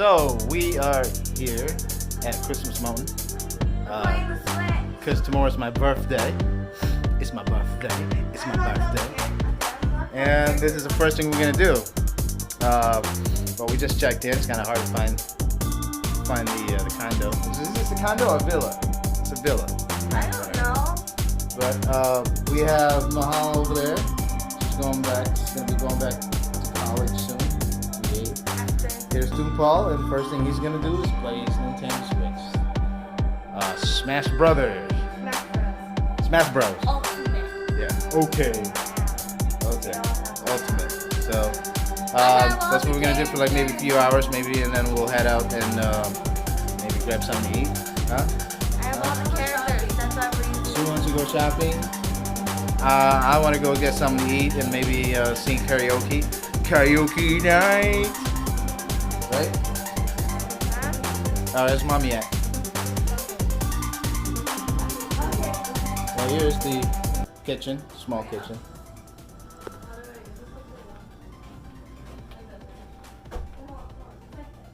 So we are here at Christmas Mountain because tomorrow's my birthday. It's my birthday. It's my birthday. And this is the first thing we're gonna do. But we just checked in. It's kind of hard to find the condo. Is this a condo or a villa? It's a villa. I don't know. But we have Mahal over there. She's going back. She's gonna be going back to college soon. Yeah. Here's Paul, and the first thing he's gonna do is play his Nintendo Switch. Smash Brothers. Smash Bros. Ultimate. Yeah. Okay. Ultimate. So that's what we're gonna do for like maybe a few hours, maybe, and then we'll head out and maybe grab something to eat. Huh? I have all the characters. That's why we're using. Sue wants to go shopping. I want to go get something to eat and maybe sing karaoke. Karaoke night. Right? Oh, where's mommy at? Well, here's the kitchen, small kitchen.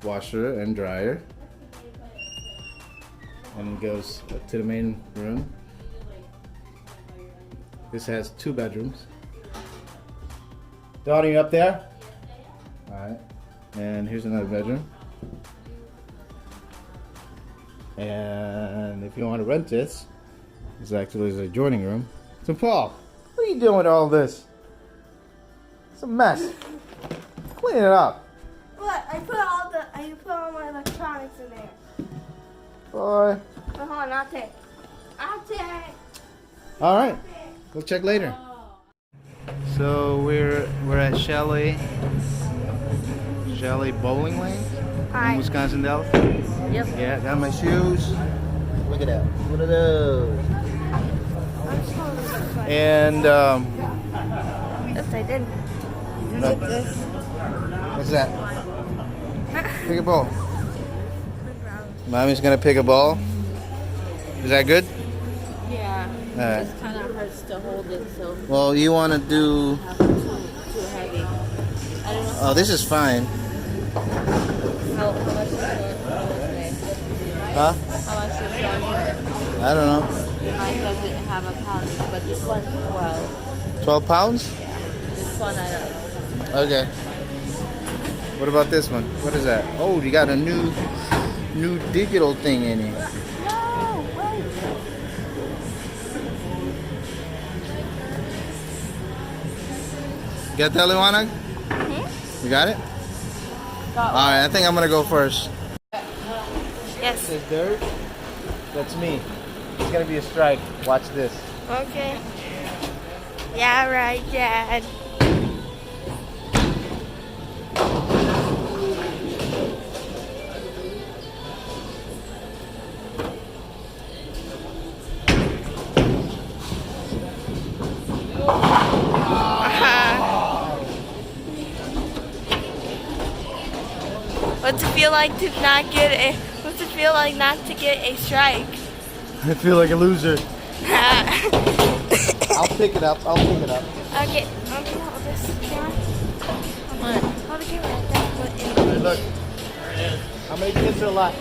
Washer and dryer. And it goes up to the main room. This has 2 bedrooms. Donnie, you up there? Alright. And here's another bedroom. And if you want to rent this, it's actually an adjoining room. So Paul, what are you doing with all this? It's a mess. Clean it up. What? I put all my electronics in there. Boy. Hold on, I'll take. Alright. We'll check later. So we're at Chalet Bowling Lanes in Wisconsin, Dells. Yep. Yeah, got my shoes. Look at that. What are those? And Yes, I did. what's that? Pick a ball. Mommy's gonna pick a ball. Is that good? Yeah, Alright. it kind of hurts to hold it, so Well, you want to do. too heavy. I don't know Oh, this is fine. how much is it today? Huh? How much is it? I don't know. Mine doesn't have a poundage, but this one's 12. 12 pounds? This one I don't know. Okay. What about this one? What is that? Oh, you got a new digital thing in here. No, wait. You got the other one? You got it? Alright, I think I'm gonna go first. Yes. This is dirt. That's me. It's gonna be a strike. Watch this. Okay. Yeah, right, Dad. What's it feel like to not get a? What's it feel like not to get a strike? I feel like a loser. I'll pick it up. Okay, hold this camera. Hold the camera. Hey, look. How many kids are left?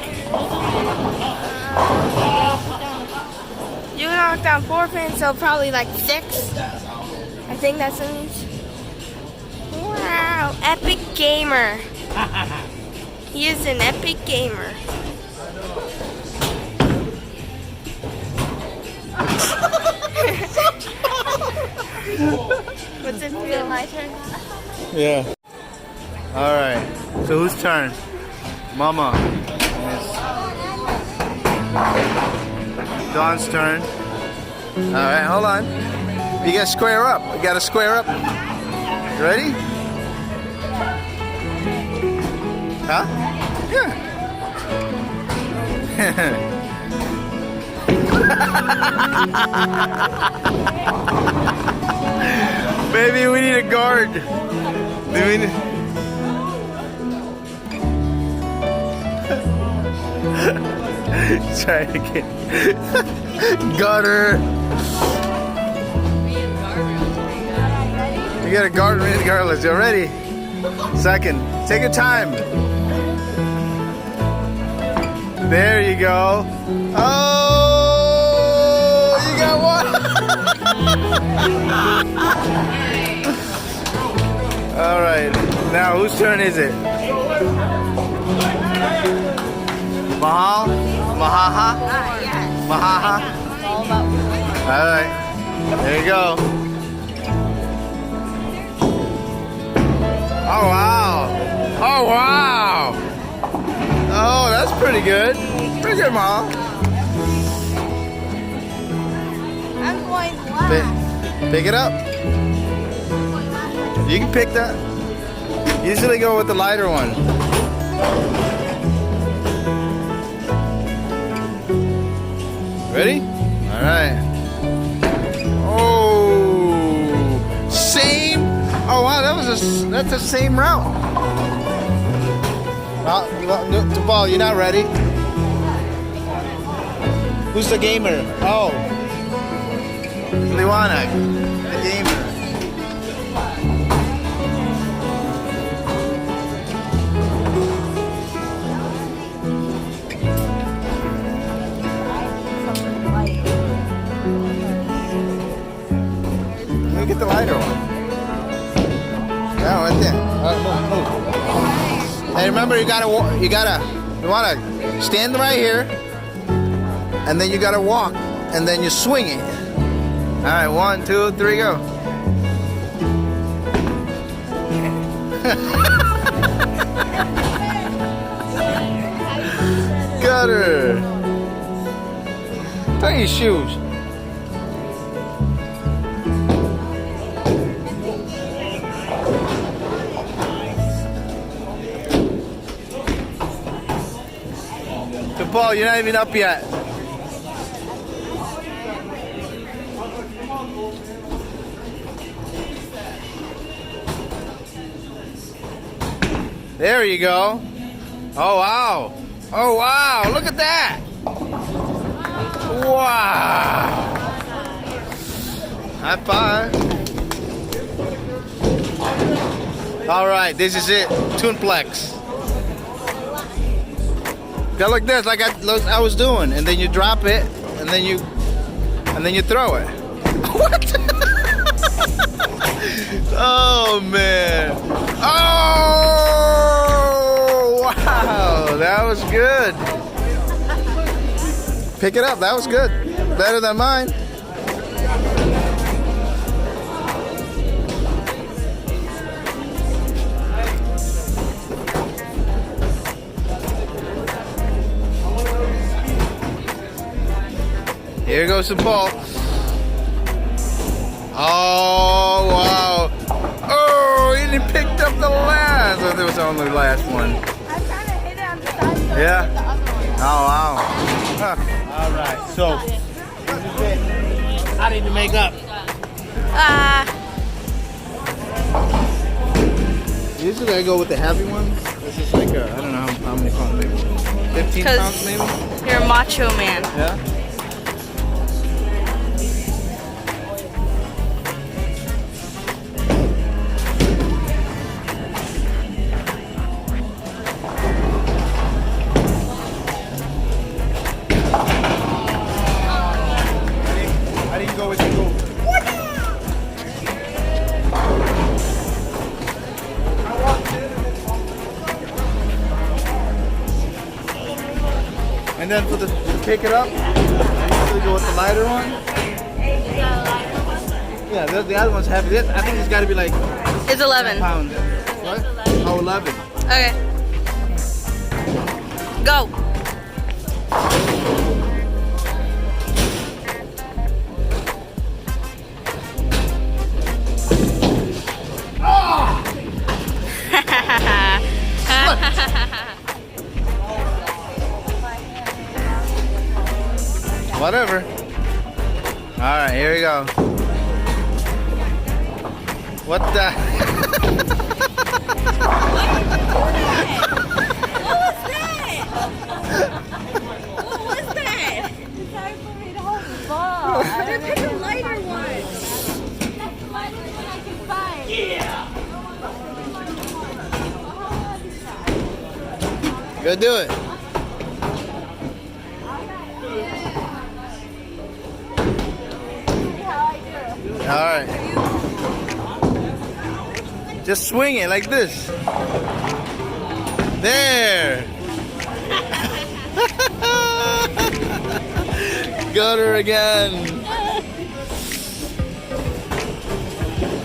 You knocked down 4 pins, so probably like 6. I think that's what it means. Wow, epic gamer. He is an epic gamer. What's it feel? My turn? Yeah. Alright. So whose turn? Mama. Dawn's turn. Alright, hold on. You gotta square up. You gotta square up. You ready? Huh? Yeah. Baby, we need a guard. Do we need... Try it again. Gutter. You got a guard regardless. You ready? Second. Take your time. There you go. Oh, you got one. All right. Now, whose turn is it? Mahal? Mahaha? Yes. Mahaha? It's all about All right. There you go. Oh, wow. Oh, wow. Oh, that's pretty good. Pretty good, Mom. I'm going last. Pick it up. You can pick that. Usually go with the lighter one. Ready? All right. Oh, same. Oh wow, that's the same route. The ball, you're not ready. Who's the gamer? Oh, Liwanag, the gamer. Let me get the lighter one. Yeah, right there. All right, move. Hey, remember you wanna stand right here, and then you gotta walk, and then you swing it. All right, 1, 2, 3, go. Got her. Tie your shoes. Paul, you're not even up yet. There you go. Oh, wow. Oh, wow. Look at that. Wow. High five. All right, this is it. Toonplex. Go like this, like I was doing, and then you drop it, and then you throw it. What? Oh man! Oh wow, that was good. Pick it up. That was good. Better than mine. Here goes the ball. Oh, wow. Oh, he didn't pick up the last. Oh, there was only the last one. I'm trying to hit it on the side. So Yeah? the other one. Oh, wow. Huh. All right, so how did you make up? Usually I go with the heavy ones. This is like I don't know how many pounds, maybe 15 pounds maybe? You're a macho man. Yeah? I didn't go with the goal. And then for to pick it up, I usually go with the lighter one. Yeah, the other one's heavy. I think it's got to be like It's 11. 10 pounds. What? Oh, 11. Okay. Go. Whatever. All right, here we go. What the? It's hard for me to hold the ball. Pick a lighter one. That's the lightest one I can find. Go do it. Alright. Just swing it like this. There. Got her again.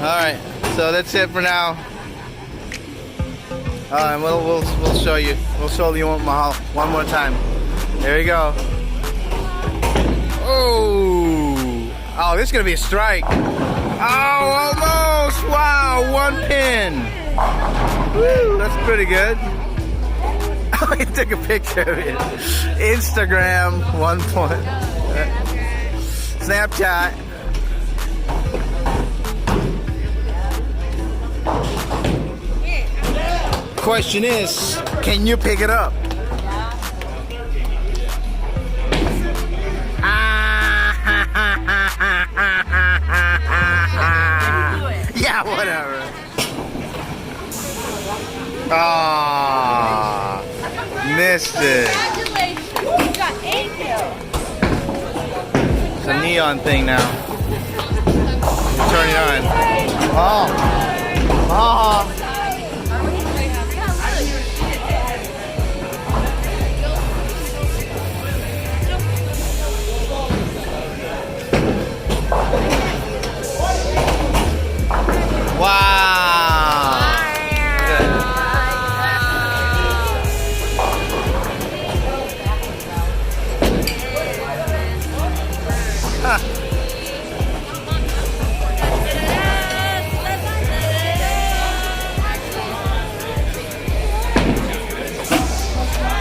Alright, so that's it for now. And we'll show you. We'll show you Mahal one more time. There you go. Oh, this is gonna be a strike. Oh, almost! Wow, one pin. Woo, that's pretty good. Oh, he took a picture of it. Instagram 1 point. Snapchat. Question is, can you pick it up? Yeah, whatever. Ah, missed it. Congratulations, you got 8 kills. It's a neon thing now. Turn it on. Oh. Oh. Wow. Huh.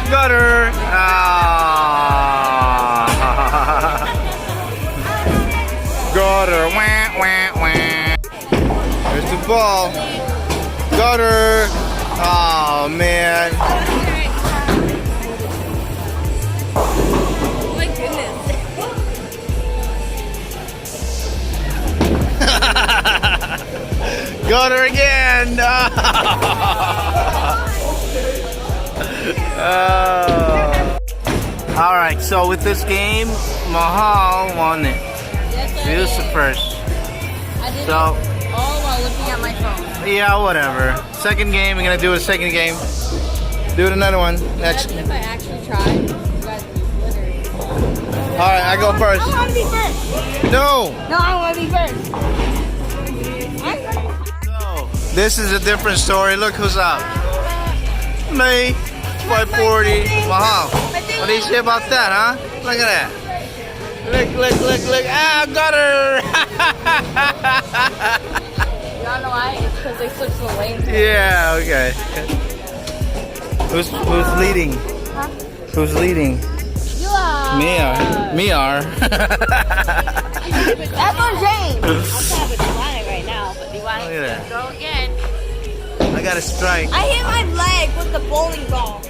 Got her. Got her. Wah, wah, wah. There's the ball. Got her. Oh, man. Oh my goodness. Got her again. All right, so with this game, Mahal won it. Yes, He was the first. I did So, all while looking at my phone. yeah, whatever. Second game, we're gonna do a second game. Do it another one next. Imagine if I actually tried. You guys would be literally. All right, I go first. I want to be first. No. No, I want to be first. So, this is a different story. Look who's up. Me, 540. Mahal. What do you say about that, huh? Look at that. Look. Ah, got her. You don't know why? It's because they switched the lanes. Yeah, okay. Who's leading? Huh? Who's leading? You are. Me are. That's on James. I'm kind of declining right now, but you want Look at that. to go again. I got a strike. I hit my leg with the bowling ball.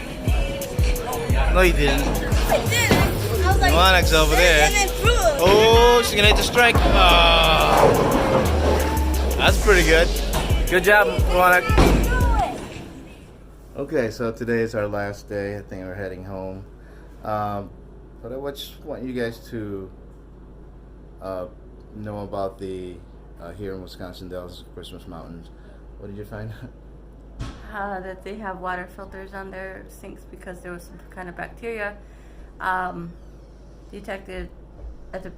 No, you didn't. I did. I was like, Monic's over there. and then threw it. Oh, she's gonna hit the strike. Oh, that's pretty good. Good job, Monica. Okay, so today is our last day. I think we're heading home. But I just want you guys to know about the here in Wisconsin Dells Christmas Mountains. What did you find out? That they have water filters on their sinks because there was some kind of bacteria detected at the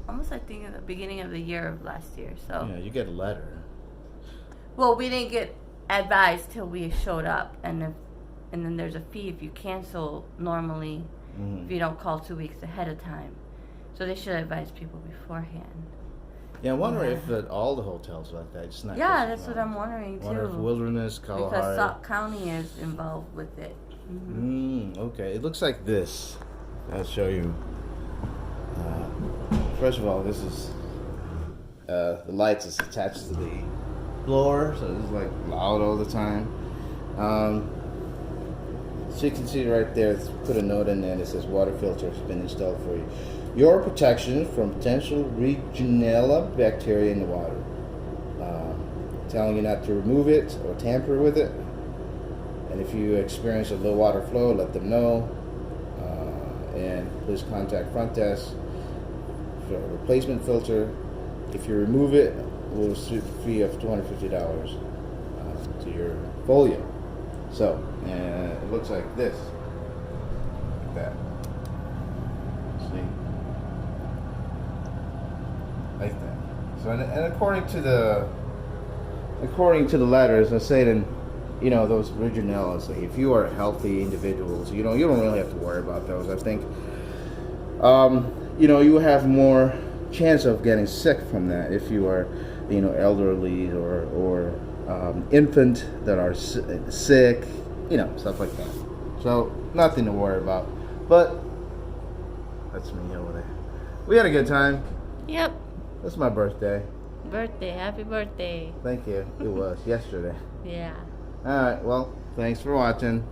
almost I think at the beginning of the year of last year. So Yeah, you get a letter. well, we didn't get advised till we showed up, and then there's a fee if you cancel normally if you don't call 2 weeks ahead of time. So they should advise people beforehand. Yeah, I wonder if all the hotels like that. It's not. Yeah, Christmas that's what Mountain. I'm wondering too. Wonder if Wilderness, because Kalahari. Sauk County is involved with it. Okay, it looks like this. I'll show you. First of all, this is the lights is attached to the floor, so it's like loud all the time. So you can see right there, it's put a note in there that says water filter has been installed for you. Your protection from potential Legionnaire bacteria in the water. Telling you not to remove it or tamper with it. And if you experience a low water flow, let them know. And please contact front desk for a replacement filter. if you remove it, we'll shoot a fee of $250 to your folio. So, and it looks like this, like that. See, like that. So, and according to the letters, I say then, you know, those Legionnaires, like if you are healthy individuals, you know, you don't really have to worry about those. I think, you know, you have more chance of getting sick from that if you are, you know, elderly or infant that are sick, you know, stuff like that. So nothing to worry about. But that's me over there. We had a good time. Yep. It's my birthday. Birthday. Happy birthday. Thank you. It was yesterday. Yeah. All right. Well, thanks for watching.